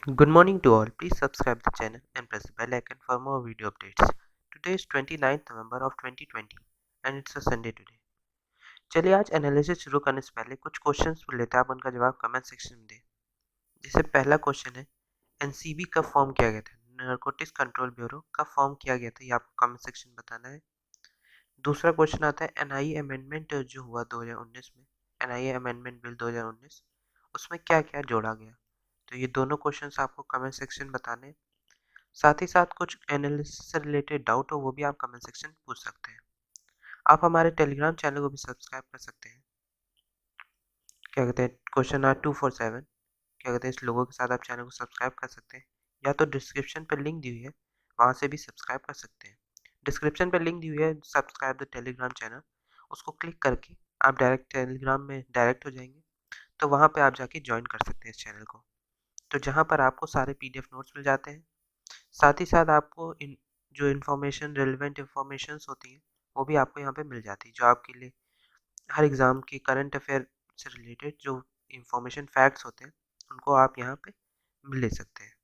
Good morning to all. Please subscribe the channel and press the bell icon for more video updates. Today is 29th November of 2020 and it's a Sunday today. चलिए आज analysis शुरू करने से पहले कुछ questions लेते हैं, आप उनका जवाब कमेंट सेक्शन में दें। जैसे पहला क्वेश्चन है, एनसीबी कब फॉर्म किया गया था? नारकोटिक्स कंट्रोल ब्यूरो कब फॉर्म किया गया था, ये आपको कमेंट सेक्शन में बताना है। दूसरा क्वेश्चन आता है, एनआईए अमेंडमेंट जो हुआ 2019 में, एनआईए अमेंडमेंट बिल 2019, उसमें क्या क्या जोड़ा गया? तो ये दोनों क्वेश्चंस आपको कमेंट सेक्शन में बताने हैं। साथ ही साथ कुछ एनालिसिस से रिलेटेड डाउट हो वो भी आप कमेंट सेक्शन में पूछ सकते हैं। आप हमारे टेलीग्राम चैनल को भी सब्सक्राइब कर सकते हैं। क्या कहते हैं, क्वेश्चन आर 247, क्या कहते हैं, इस लोगों के साथ आप चैनल को सब्सक्राइब कर सकते हैं, या तो डिस्क्रिप्शन पर लिंक दी हुई है वहाँ से भी सब्सक्राइब कर सकते हैं। डिस्क्रिप्शन पर लिंक दी हुई है सब्सक्राइब द टेलीग्राम चैनल, उसको क्लिक करके आप डायरेक्ट टेलीग्राम में डायरेक्ट हो जाएंगे, तो वहाँ पे आप जाके ज्वाइन कर सकते हैं इस चैनल को, तो जहाँ पर आपको सारे पीडीएफ नोट्स मिल जाते हैं। साथ ही साथ आपको जो इन्फॉर्मेशन रेलिवेंट इन्फॉर्मेशंस होती हैं वो भी आपको यहाँ पे मिल जाती है, जो आपके लिए हर एग्ज़ाम की करंट अफेयर से रिलेटेड जो इन्फॉर्मेशन फैक्ट्स होते हैं उनको आप यहाँ पे ले सकते हैं।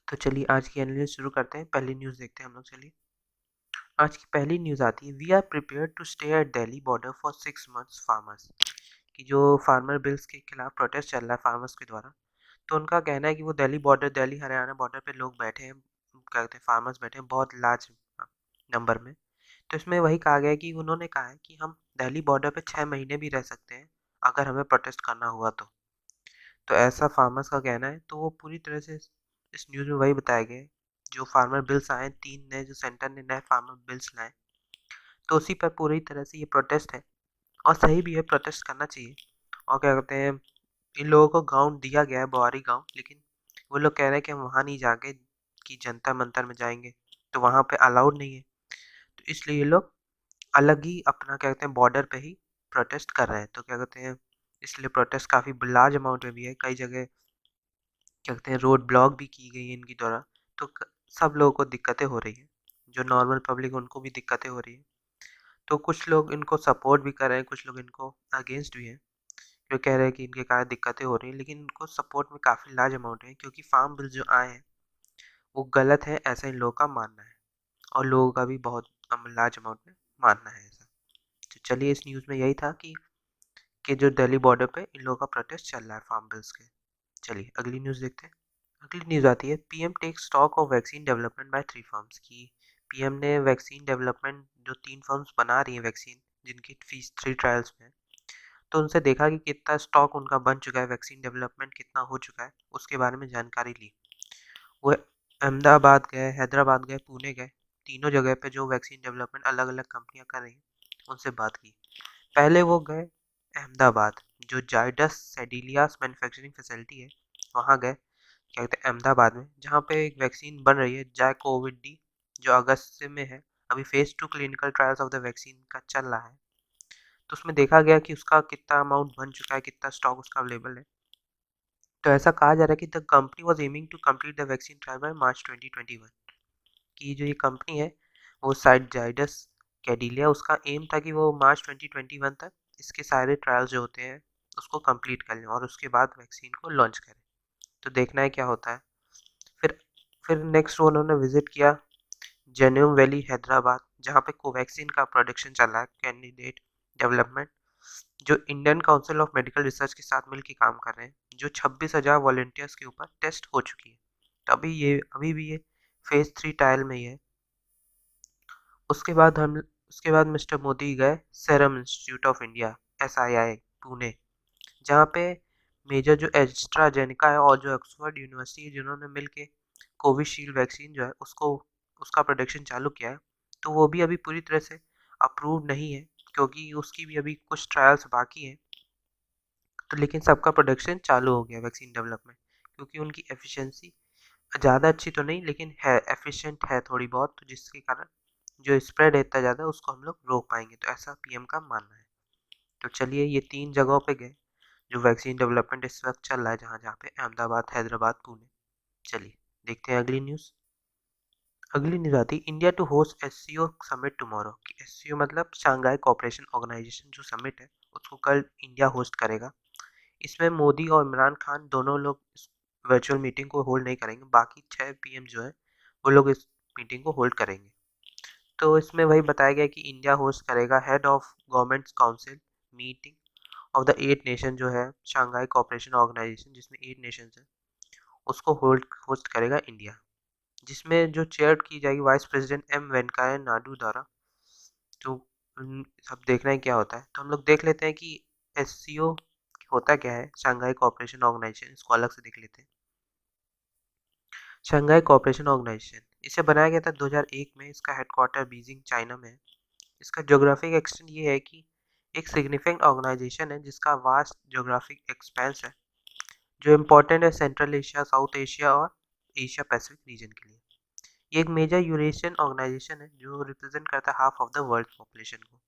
तो चलिए आज की एनालिसिस शुरू करते हैं। पहली न्यूज़ देखते हैं हम लोग। चलिए आज की पहली न्यूज़ आती है, we are prepare to stay at Delhi border for 6 months farmers, की जो फार्मर बिल्स के खिलाफ प्रोटेस्ट चल रहा है फार्मर्स के द्वारा, तो उनका कहना है कि वो दिल्ली बॉर्डर, दिल्ली हरियाणा बॉर्डर पे लोग बैठे हैं, क्या कहते हैं, फार्मर्स बैठे हैं बहुत लार्ज नंबर में। तो इसमें वही कहा गया है कि उन्होंने कहा है कि हम दिल्ली बॉर्डर पे 6 महीने भी रह सकते हैं अगर हमें प्रोटेस्ट करना हुआ तो ऐसा फार्मर्स का कहना है। तो वो पूरी तरह से इस न्यूज़ में वही बताया गया है, जो फार्मर बिल्स आए 3 नए, जो सेंटर ने नए फार्मर बिल्स लाए, तो उसी पर पूरी तरह से ये प्रोटेस्ट है, और सही भी है, प्रोटेस्ट करना चाहिए। और क्या कहते हैं, इन लोगों को गाँव दिया गया है, बोआरी गाँव, लेकिन वो लोग कह रहे हैं कि हम वहाँ नहीं जाके कि जंतर मंतर में जाएंगे, तो वहाँ पे अलाउड नहीं है, तो इसलिए ये लोग अलग ही अपना क्या कहते हैं बॉर्डर पे ही प्रोटेस्ट कर रहे हैं। तो क्या कहते हैं, इसलिए प्रोटेस्ट काफ़ी लार्ज अमाउंट में भी है, कई जगह क्या कहते हैं रोड ब्लॉक भी की गई है इनकी द्वारा, तो सब लोगों को दिक्कतें हो रही हैं, जो नॉर्मल पब्लिक उनको भी दिक्कतें हो रही हैं। तो कुछ लोग इनको सपोर्ट भी कर रहे हैं, कुछ लोग इनको अगेंस्ट भी हैं, जो कह रहे हैं कि इनके कारण दिक्कतें हो रही हैं, लेकिन इनको सपोर्ट में काफ़ी लार्ज अमाउंट है, क्योंकि फार्म बिल जो आए हैं वो गलत है, ऐसा इन लोगों का मानना है, और लोगों का भी बहुत लार्ज अमाउंट में मानना है ऐसा। तो चलिए इस न्यूज़ में यही था कि जो दिल्ली बॉर्डर पे इन लोगों का प्रोटेस्ट चल रहा है फार्म बिल्स के। चलिए अगली न्यूज़ देखते हैं। अगली न्यूज़ आती है, PM take stock of vaccine development by 3 firms, की पीएम ने वैक्सीन डेवलपमेंट जो 3 फर्म्स बना रही हैं वैक्सीन, जिनकी फीस 3 ट्रायल्स में है, तो उनसे देखा कि कितना स्टॉक उनका बन चुका है, वैक्सीन डेवलपमेंट कितना हो चुका है, उसके बारे में जानकारी ली। वो अहमदाबाद गए, हैदराबाद गए, पुणे गए, तीनों जगह पे जो वैक्सीन डेवलपमेंट अलग अलग कंपनियां कर रही हैं उनसे बात की। पहले वो गए अहमदाबाद, जो जाइडस सेडिलियास मैन्युफैक्चरिंग फैसिलिटी है वहाँ गए, क्या कहते हैं अहमदाबाद में, जहाँ पे एक वैक्सीन बन रही है जायकोविड डी, जो अगस्त से में है। अभी phase 2 clinical trials of the vaccine का चल रहा है, तो उसमें देखा गया कि उसका कितना अमाउंट बन चुका है, कितना स्टॉक उसका अवेलेबल है। तो ऐसा कहा जा रहा है कि the company was aiming to complete the vaccine trial by March 2021, की जो ये कंपनी है वो साइड जाइडस कैडिलिया, उसका एम था कि वो मार्च 2021 तक इसके सारे ट्रायल्स जो होते हैं उसको कंप्लीट कर लें और उसके बाद वैक्सीन को लॉन्च करें। तो देखना है क्या होता है। फिर फिर नेक्स्ट उन्होंने विजिट किया जेन्यूम वैली हैदराबाद, जहाँ पे कोवैक्सीन का प्रोडक्शन चल रहा है, कैंडिडेट डेवलपमेंट, जो Indian council of medical research के साथ मिलकर काम कर रहे हैं, जो 26,000 वॉलंटियर्स के ऊपर टेस्ट हो चुकी है। तो अभी भी ये फेज़ 3 ट्रायल में ही है। उसके बाद मिस्टर मोदी गए serum institute of India, SII Pune, जहाँ पे मेजर जो एस्ट्राजेनेका है और जो ऑक्सफोर्ड यूनिवर्सिटी है, जिन्होंने मिलके कोविशील्ड वैक्सीन जो है उसको उसका प्रोडक्शन चालू किया है, तो वो भी अभी पूरी तरह से अप्रूव नहीं है, क्योंकि उसकी भी अभी कुछ ट्रायल्स बाकी हैं। तो लेकिन सबका प्रोडक्शन चालू हो गया वैक्सीन डेवलपमेंट, क्योंकि उनकी एफिशिएंसी ज़्यादा अच्छी तो नहीं, लेकिन है एफिशिएंट है थोड़ी बहुत, तो जिसके कारण जो स्प्रेड है इतना ज़्यादा उसको हम लोग रोक पाएंगे, तो ऐसा पीएम का मानना है। तो चलिए ये 3 जगहों पे गए जो वैक्सीन डेवलपमेंट इस वक्त चल रहा है, जहाँ जहाँ पे अहमदाबाद, हैदराबाद, पुणे। चलिए देखते हैं अगली न्यूज़। अगली न्यूज़ आती है, India to host SCO summit tomorrow, कि SCO मतलब शंघाई कोऑपरेशन ऑर्गेनाइजेशन जो समिट है उसको कल इंडिया होस्ट करेगा। इसमें मोदी और इमरान खान दोनों लोग इस वर्चुअल मीटिंग को होल्ड नहीं करेंगे, बाकी 6 पीएम जो है वो लोग इस मीटिंग को होल्ड करेंगे। तो इसमें वही बताया गया कि इंडिया होस्ट करेगा head of governments council meeting of the 8 nation जो है शंघाई कोऑपरेशन ऑर्गेनाइजेशन, जिसमें 8 नेशंस हैं, उसको होस्ट करेगा इंडिया, जिसमें जो चेयर की जाएगी vice president M Venkaiah Naidu द्वारा। तो अब देखना है क्या होता है, तो हम लोग देख लेते हैं कि एससीओ होता क्या है, शंघाई कोऑपरेशन ऑर्गेनाइजेशन, इसको अलग से देख लेते हैं। शंघाई कोऑपरेशन ऑर्गेनाइजेशन इसे बनाया गया था 2001 में, इसका हेडक्वार्टर बीजिंग चाइना में है। इसका ज्योग्राफिक एक्सटेंट ये है कि एक सिग्निफिकेंट ऑर्गेनाइजेशन है जिसका वास्ट ज्योग्राफिक एक्सपेंस है, जो इम्पोर्टेंट है सेंट्रल एशिया, साउथ एशिया और एशिया पैसिफिक रीजन के लिए। ये एक मेजर यूरेशियन ऑर्गेनाइजेशन है जो रिप्रेजेंट करता है half of the world population को।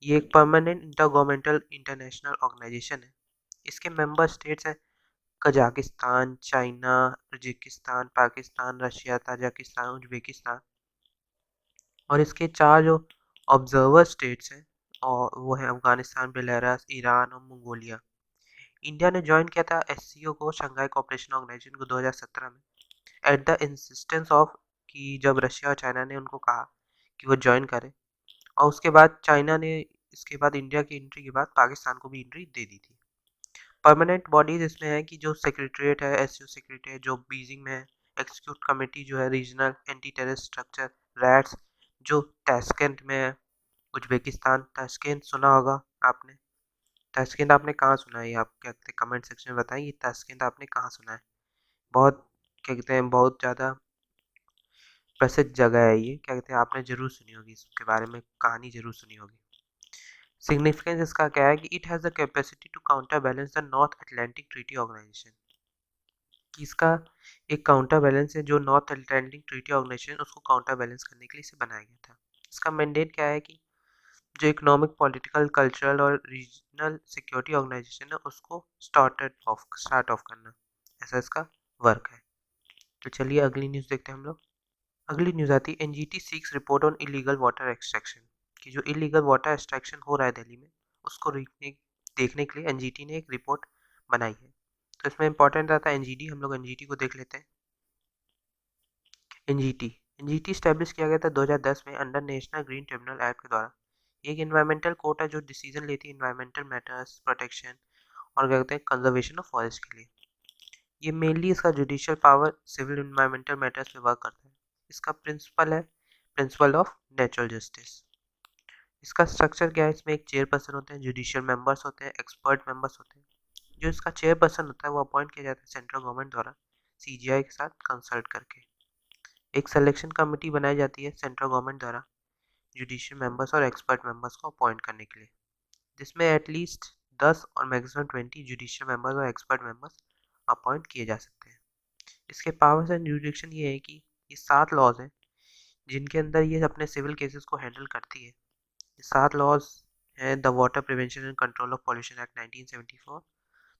ये एक परमानेंट इंटरगवर्नमेंटल इंटरनेशनल ऑर्गेनाइजेशन है। इसके मेंबर स्टेट्स हैं Kazakhstan, China, Uzbekistan, Pakistan, Russia, Tajikistan, Uzbekistan. और इसके 4 जो ऑब्जर्वर स्टेट्स हैं और वो है अफगानिस्तान, बेलारूस, ईरान और मंगोलिया। इंडिया ने ज्वाइन किया था एससीओ को, शंघाई कोऑपरेशन ऑर्गेनाइजेशन को 2017 में, एट द इंसिस्टेंस ऑफ कि जब रशिया और चाइना ने उनको कहा कि वो ज्वाइन करें, और उसके बाद चाइना ने इसके बाद इंडिया की एंट्री के बाद पाकिस्तान को भी एंट्री दे दी थी। परमानेंट बॉडीज इसमें है कि जो सेक्रेटरीट है, एससीओ सेक्रेटरी जो बीजिंग में है, एक्सिक्यूटिव कमेटी जो है regional anti terrorist structure rats जो ताशकंद में है, उज्बेकिस्तान। ताशकंद सुना होगा आपने, ताशकंद आपने कहाँ सुना है, ये आप क्या कहते हैं कमेंट सेक्शन में बताएं, ये ताशकंद आपने कहाँ सुना है। बहुत क्या कहते हैं बहुत ज़्यादा प्रसिद्ध जगह है ये, क्या कहते हैं आपने जरूर सुनी होगी, इसके बारे में कहानी जरूर सुनी होगी। सिग्निफिकेंस इसका क्या है कि it has the capacity to counter balance the North Atlantic Treaty Organization, कि इसका एक काउंटर बैलेंस है जो नॉर्थ अटलांटिक ट्रीटी ऑर्गेनाइजेशन उसको काउंटर बैलेंस करने के लिए इसे बनाया गया था। इसका मैंडेट क्या है कि जो इकोनॉमिक, पॉलिटिकल, कल्चरल और रीजनल सिक्योरिटी ऑर्गेनाइजेशन है उसको स्टार्ट ऑफ करना, ऐसा इसका वर्क है। तो चलिए अगली न्यूज़ देखते हैं हम लोग। अगली न्यूज़ आती है NGT seeks report on illegal water extraction, कि जो इलीगल वाटर एक्सट्रैक्शन हो रहा है दिल्ली में उसको देखने के लिए एनजीटी ने एक रिपोर्ट बनाई है। तो इसमें इंपॉर्टेंट आता है एनजीटी, हम लोग एनजीटी को देख लेते हैं। एनजीटी एनजीटी स्टैब्लिश किया गया था 2010 में under national green tribunal act के द्वारा। एक इन्वायरमेंटल कोर्ट है जो डिसीजन लेती है इन्वायरमेंटल मैटर्स, प्रोटेक्शन और क्या कहते हैं कंजर्वेशन ऑफ फॉरेस्ट के लिए। ये मेनली इसका judicial power civil environmental matters पे वर्क करता है। इसका प्रिंसिपल है प्रिंसिपल ऑफ नेचुरल जस्टिस। इसका स्ट्रक्चर क्या है, इसमें एक चेयरपर्सन होते हैं, जुडिशियल मेंबर्स होते हैं, एक्सपर्ट मेंबर्स होते हैं। जो इसका चेयरपर्सन होता है वो अपॉइंट किया जाता है सेंट्रल गवर्नमेंट द्वारा सीजीआई के साथ कंसल्ट करके। एक सिलेक्शन कमेटी बनाई जाती है सेंट्रल गवर्नमेंट द्वारा जुडिशियल मेंबर्स और एक्सपर्ट मेंबर्स को अपॉइंट करने के लिए, जिसमें एटलीस्ट 10 और मैक्सिमम 20 जुडिशियल मेंबर्स और एक्सपर्ट मेंबर्स अपॉइंट किए जा सकते हैं। इसके पावर्स एंड जुडिक्शन ये है कि ये 7 लॉज हैं जिनके अंदर ये अपने सिविल केसेस को हैंडल करती है। ये 7 लॉज हैं the water prevention and control of pollution act 1974,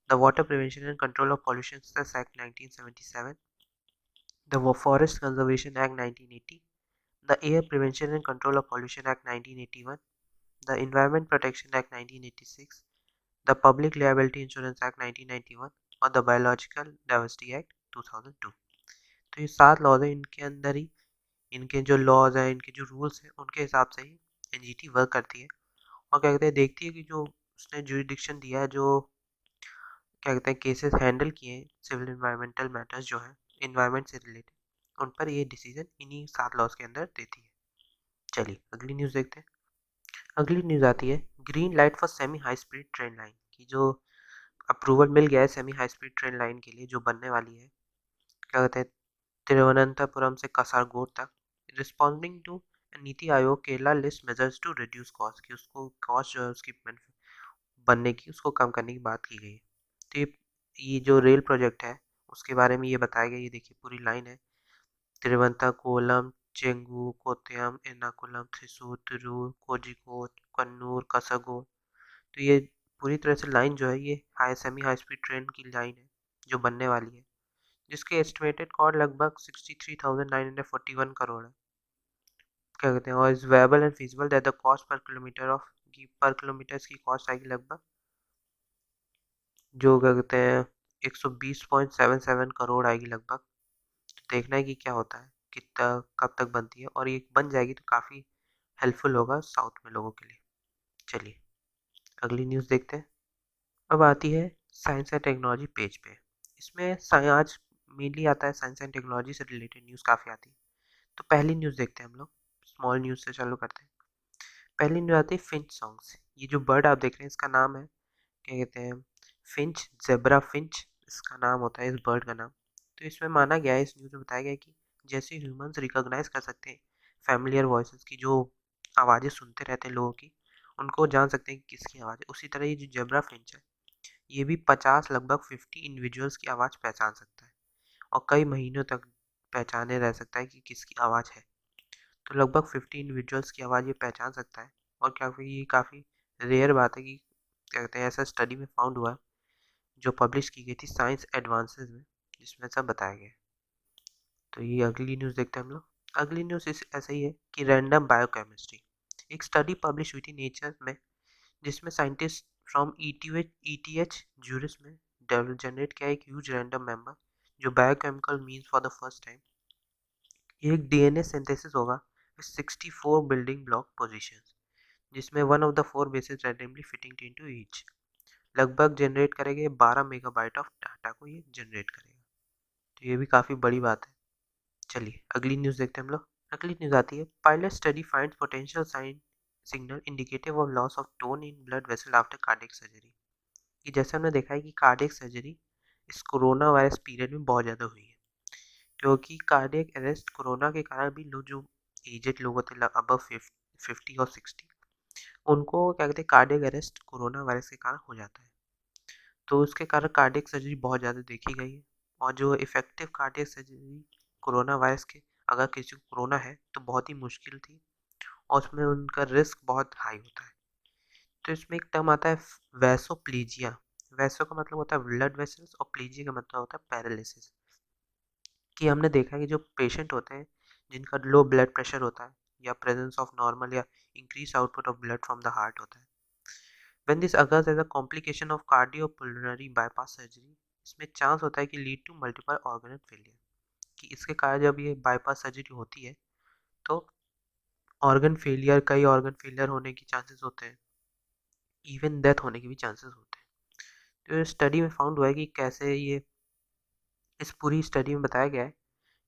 the water prevention and control of pollution act 1977, the forest conservation act 1980, the air prevention and control of pollution act 1981, the environment protection act 1986, the public liability insurance act 1991 और the biological diversity act 2002। तो ये 7 laws हैं, इनके अंदर ही इनके जो laws हैं, इनके जो रूल्स हैं, उनके हिसाब से ही एनजीटी वर्क करती है और क्या कहते हैं देखती है कि जो उसने जुरिडिक्शन दिया है, जो क्या कहते हैं केसेस हैंडल किए हैं सिविल इन्वायरमेंटल मैटर्स जो है इन्वायरमेंट से रिलेटेड, उन पर ये डिसीजन इन्हीं 7 लॉज के अंदर देती है। चलिए अगली न्यूज़ देखते हैं। अगली न्यूज़ आती है green light for semi high speed train line, की जो अप्रूवल मिल गया है semi high speed train line के लिए जो बनने वाली है, क्या कहते हैं तिरुवनंतपुरम से कासारगोड तक, responding to NITI Aayog Kerala lists measures to reduce cost, कि उसको कॉस्ट जो है उसकी बनने की उसको कम करने की बात की गई है। तो ये जो रेल प्रोजेक्ट है उसके बारे में ये बताया गया, ये देखिए पूरी लाइन है तिरुवनंतपुरम, चेंगू, कोट्टयम, एर्नाकुलम, थ्रिसूर, तिरूर, कोझिकोड, कन्नूर, कासारगोड। तो ये पूरी तरह से लाइन जो है ये सेमी हाई स्पीड ट्रेन की लाइन है जो बनने वाली है, जिसके एस्टिमेटेड कॉस्ट लगभग 63,941 करोड़ है। क्या कहते हैं और is viable and feasible that the cost per kilometer की कॉस्ट आएगी लगभग जो क्या कहते हैं 120.77 करोड़ आएगी लगभग। तो देखना है कि क्या होता है, कितना कब तक बनती है, और ये बन जाएगी तो काफ़ी हेल्पफुल होगा साउथ में लोगों के लिए। चलिए अगली न्यूज़ देखते हैं। अब आती है साइंस एंड टेक्नोलॉजी पेज पे। इसमें आज मेनली आता है साइंस एंड टेक्नोलॉजी से रिलेटेड न्यूज़ काफ़ी आती है। तो पहली न्यूज़ देखते हैं हम लोग, स्मॉल न्यूज़ से चालू करते हैं। पहली न्यूज़ आती है फिंच सॉन्ग्स। ये जो बर्ड आप देख रहे हैं इसका नाम है, क्या कहते हैं, फिंच, ज़ेब्रा फिंच इसका नाम होता है, इस बर्ड का नाम। तो इसमें माना गया है, इस न्यूज़ में बताया गया है कि जैसे ह्यूमंस रिकॉग्नाइज कर सकते हैं फैमिलियर वॉइसेस की, जो आवाज़ें सुनते रहते हैं लोगों की, उनको जान सकते हैं कि किसकी आवाज़ है, उसी तरह ये जो ज़ेब्रा फिंच है ये भी 50 लगभग 50 इंडिविजुअल्स की आवाज़ पहचान सकता है और कई महीनों तक पहचाने रह सकता है कि किसकी आवाज़ है। तो लगभग 50 इंडिविजुअल्स की आवाज़ ये पहचान सकता है, और काफ़ी रेयर बात है कि क्या कहते हैं, ऐसा स्टडी में फाउंड हुआ जो पब्लिश की गई थी साइंस एडवांसेस में, जिसमें सब बताया गया है। तो ये अगली न्यूज़ देखते हैं हम लोग। अगली न्यूज़ इस ऐसा ही है कि रैंडम बायोकेमिस्ट्री, एक स्टडी पब्लिश हुई थी नेचर में, जिसमें साइंटिस्ट फ्रॉम ईटीएच ज्यूरिस में जनरेट किया एक ह्यूज रैंडम मेंबर जो biochemical means for the first time. ये एक डीएनए सिंथेसिस होगा विद 64 बिल्डिंग ब्लॉक पोजीशंस, जिसमें one of the four basis randomly fitting into each. लगभग जनरेट करेंगे 12 मेगाबाइट ऑफ डाटा को ये जनरेट करेगा। तो ये भी काफ़ी बड़ी बात है। चलिए अगली न्यूज़ देखते हैं हम लोग। अगली न्यूज़ आती है, pilot study finds potential sine signal indicative of loss of tone in blood vessel after cardiac surgery. कि जैसे हमने देखा है कि कार्डियक सर्जरी इस कोरोना वायरस पीरियड में बहुत ज़्यादा हुई है, क्योंकि कार्डियक अरेस्ट कोरोना के कारण भी लोग जो एजेड लोग होते हैं अबव 50 और 60, उनको क्या कहते हैं कार्डियक अरेस्ट कोरोना वायरस के कारण हो जाता है। तो उसके कारण कार्डियक सर्जरी बहुत ज़्यादा देखी गई है, और जो effective cardiac surgery corona virus के, अगर किसी को कोरोना है तो बहुत ही मुश्किल थी, और उसमें उनका रिस्क बहुत हाई होता है। तो इसमें एक टर्म आता है वैसोप्लीजिया। वैसो का मतलब होता है ब्लड वेसल्स और प्लीजिया का मतलब होता है पैरालिसिस। कि हमने देखा है कि जो पेशेंट होते हैं जिनका लो ब्लड प्रेशर होता है, या प्रेजेंस ऑफ नॉर्मल या increase output of blood from the heart होता है, when this occurs as a complication of cardiopulmonary bypass surgery, इसमें चांस होता है कि lead to multiple organ failure. कि इसके कारण जब ये बाईपास सर्जरी होती है तो ऑर्गन फेलियर, कई ऑर्गन फेलियर होने की चांसेस होते हैं, इवन डेथ होने के भी चांसेस होते हैं। तो स्टडी में फाउंड हुआ है कि कैसे ये, इस पूरी स्टडी में बताया गया है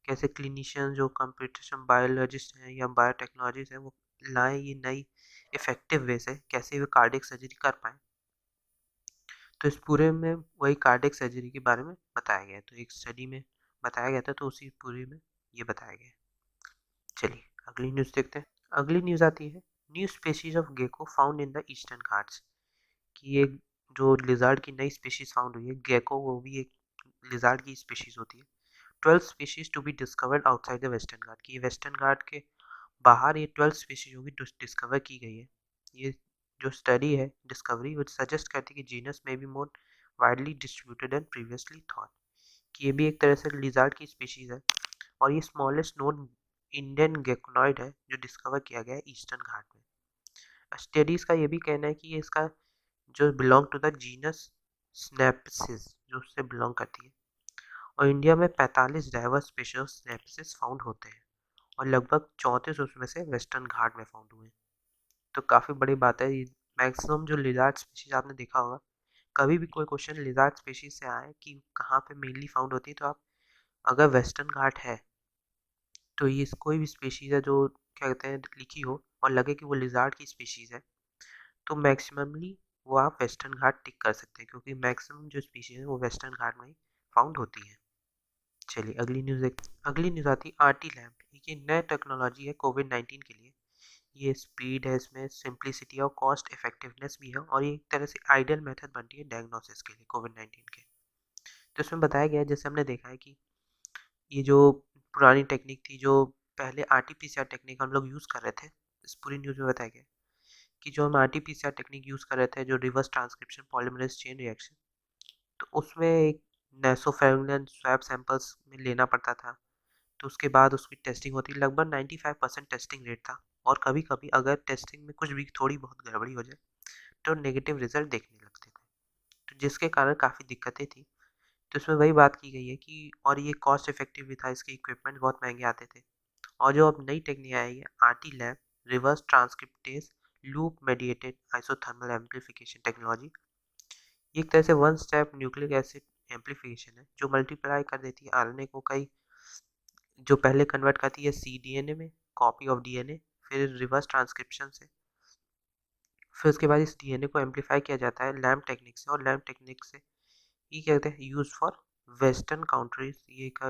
कैसे क्लिनिशियन जो कंप्यूटेशन बायोलॉजिस्ट हैं या बायोटेक्नोलॉजिस्ट हैं वो लाएं ये नई इफेक्टिव वे से कैसे वे कार्डियक सर्जरी कर पाएँ। तो इस पूरे में वही कार्डियक सर्जरी के बारे में बताया गया है, तो एक स्टडी में बताया गया था, तो उसी पूरे में ये बताया गया है। चलिए अगली न्यूज़ देखते हैं। अगली न्यूज़ आती है, new species of gecko found in the Eastern Ghats. कि ये जो लिजार्ड की नई स्पीशीज फाउंड हुई है गेको, वो भी एक लिजार्ड की स्पीशीज होती है। 12 species to be discovered outside the Western Ghat, की वेस्टर्न घाट के बाहर ये 12 स्पीशीज होगी डिस्कवर की गई है। ये जो स्टडी है डिस्कवरी वो सजेस्ट करती है कि जीनस में भी मोर widely distributed and previously thought. कि ये भी एक तरह से लिजार्ड की स्पीशीज है, और ये स्मॉलेस्ट नोन इंडियन गेकोनॉइड है जो डिस्कवर किया गया है ईस्टर्न घाट में। स्टडीज का ये भी कहना है कि ये इसका जो बिलोंग टू द जीनस स्नैपसिस, जो उससे बिलोंग करती है, और इंडिया में 45 डाइवर्स स्पीशीज स्नैपसिस फाउंड होते हैं, और लगभग 34 उसमें से वेस्टर्न घाट में फाउंड हुए हैं। तो काफ़ी बड़ी बात है। मैक्सिमम जो लिजार्ड स्पीशीज आपने देखा होगा, कभी भी कोई क्वेश्चन लिजार्ड स्पीशीज से आए कि कहाँ पे मेनली फाउंड होती है, तो आप अगर वेस्टर्न घाट है तो ये कोई भी स्पीशीज है जो क्या कहते हैं लिखी हो और लगे कि वो लिजार्ड की स्पीशीज है, तो मैक्सिममली वो आप वेस्टर्न घाट टिक कर सकते हैं, क्योंकि मैक्सिमम जो स्पीशीज है वो वेस्टर्न घाट में ही फाउंड होती है। चलिए अगली न्यूज़ अगली न्यूज़ आती है आरटी लैब। ये नया टेक्नोलॉजी है कोविड-19 के लिए। ये स्पीड है, इसमें सिंप्लिसिटी और कॉस्ट इफेक्टिवनेस भी है, और ये एक तरह से आइडियल मेथड बनती है डायग्नोसिस के लिए कोविड-19 के। तो इसमें बताया गया है, जैसे हमने देखा है कि ये जो पुरानी टेक्निक थी, जो पहले आरटी-पीसीआर टेक्निक हम लोग यूज़ कर रहे थे, इस पूरी न्यूज़ में बताया गया है कि जो हम आरटी-पीसीआर टेक्निक यूज़ कर रहे थे, जो reverse transcription polymerase chain reaction, तो उसमें एक नासोफेरेंजियल स्वैब सैंपल्स में लेना पड़ता था। तो उसके बाद उसकी टेस्टिंग होती, लगभग 95% टेस्टिंग रेट था, और कभी-कभी अगर टेस्टिंग में कुछ भी थोड़ी बहुत गड़बड़ी हो जाए तो नेगेटिव रिजल्ट देखने लगते थे, तो जिसके कारण काफ़ी दिक्कतें थी। तो इसमें वही बात की गई है कि और ये कॉस्ट इफेक्टिव भी था, इसके इक्विपमेंट बहुत महंगे आते थे। और जो अब नई टेक्निक आई है RT lab, reverse transcriptase loop mediated isothermal amplification technology, ये एक तरह से one step nucleic acid amplification है जो मल्टीप्लाई कर देती है आरएनए को, कई जो पहले कन्वर्ट करती है सीडीएनए में, कॉपी ऑफ डीएनए, फिर रिवर्स ट्रांसक्रिप्शन से, फिर उसके बाद इस डीएनए को एम्पलीफाई किया जाता है लैम्प टेक्निक से, और लैम्प टेक्निक से ये क्या कहते हैं यूज फॉर वेस्टर्न कंट्रीज। ये का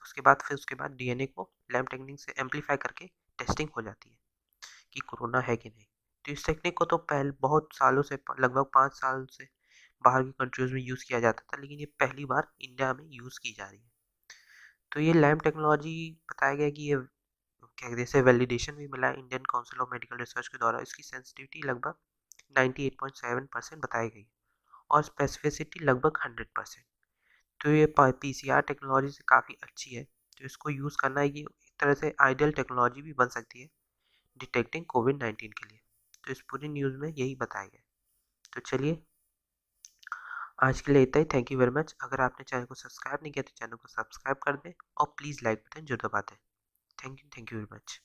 उसके बाद फिर उसके बाद डीएनए को लैम्प टेक्निक से एम्पलीफाई करके टेस्टिंग हो जाती है कि कोरोना है कि नहीं। तो इस टेक्निक को तो पहले बहुत सालों से, लगभग 5 साल से बाहर की कंट्रीज में यूज़ किया जाता था, लेकिन ये पहली बार इंडिया में यूज़ की जा रही है। तो ये लैम्प टेक्नोलॉजी बताया गया कि ये क्या कहते हैं, इसे वैलिडेशन भी मिला है Indian council of medical research के द्वारा। इसकी सेंसिटिविटी लगभग 98.7% बताई गई और स्पेसिफिसिटी लगभग 100%। तो ये पीसीआर टेक्नोलॉजी से काफ़ी अच्छी है। तो इसको यूज़ करना है, ये एक तरह से आइडियल टेक्नोलॉजी भी बन सकती है डिटेक्टिंग कोविड-19 के लिए। तो इस पूरी न्यूज़ में यही बताया गया है। तो चलिए आज के लिए इतना ही। Thank you very much. अगर आपने चैनल को सब्सक्राइब नहीं किया तो चैनल को सब्सक्राइब कर दें और प्लीज़ लाइक बटन जरूर दबा दें। Thank you very much.